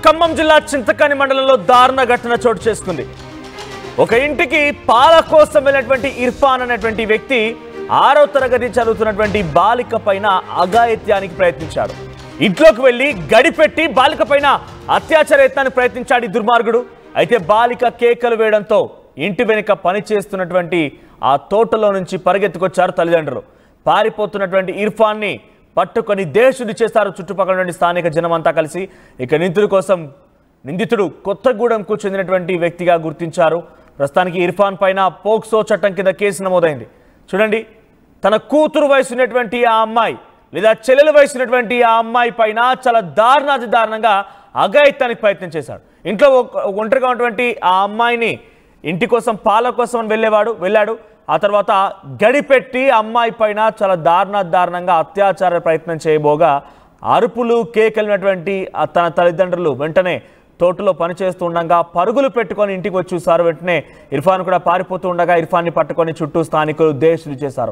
ఖమ్మం జిల్లా చింతకాని మండలంలో దారుణ ఘటన చోటు చేసుకుంది. ఒక ఇంటికి పాల కోసం వెళ్ళినటువంటి ఇర్ఫాన్ అనేటువంటి వ్యక్తి 6వ తరగతి చదువుతున్నటువంటి బాలిక పైన అఘాయిత్యానికి ప్రయత్నించాడు. ఇంట్లోకి వెళ్లి గడిపెట్టి బాలిక పైన అత్యాచార యత్నానికి ప్రయత్నించాడు ఈ దుర్మార్గుడు. అయితే బాలిక కేకలు వేయడంతో ఇంటి వెనుక పనిచేస్తున్నటువంటి ఆ తోటలో నుంచి పరిగెత్తుకొచ్చారు తల్లిదండ్రులు. పారిపోతున్నటువంటి ఇర్ఫాన్ ని పట్టుకొని దేశుడి చేశారు చుట్టుపక్కల నుండి స్థానిక జనమంతా కలిసి. ఇక నిందితుడు కొత్తగూడెంకు చెందినటువంటి వ్యక్తిగా గుర్తించారు. ప్రస్తుతానికి ఇర్ఫాన్ పైన పోక్సో చట్టం కింద కేసు నమోదైంది. చూడండి, తన కూతురు వయసున్నటువంటి ఆ అమ్మాయి లేదా చెల్లెల వయసున్నటువంటి ఆ అమ్మాయి పైన చాలా దారుణంగా అఘాయిత్యానికి ప్రయత్నం చేశాడు. ఇంట్లో ఒంటరిగా ఉన్నటువంటి ఆ అమ్మాయిని ఇంటి కోసం పాల కోసం అని వెళ్ళాడు. ఆ తర్వాత గడిపెట్టి అమ్మాయి పైన చాలా దారుణంగా అత్యాచార ప్రయత్నం చేయబోగా అరుపులు కేకలినటువంటి తన తల్లిదండ్రులు వెంటనే తోటలో పనిచేస్తూ ఉండగా పరుగులు పెట్టుకొని ఇంటికి వచ్చి చూశారు. వెంటనే ఇర్ఫాన్ కూడా పారిపోతూ ఉండగా ఇర్ఫాన్ని పట్టుకొని చుట్టూ స్థానికులు దేశులు చేశారు.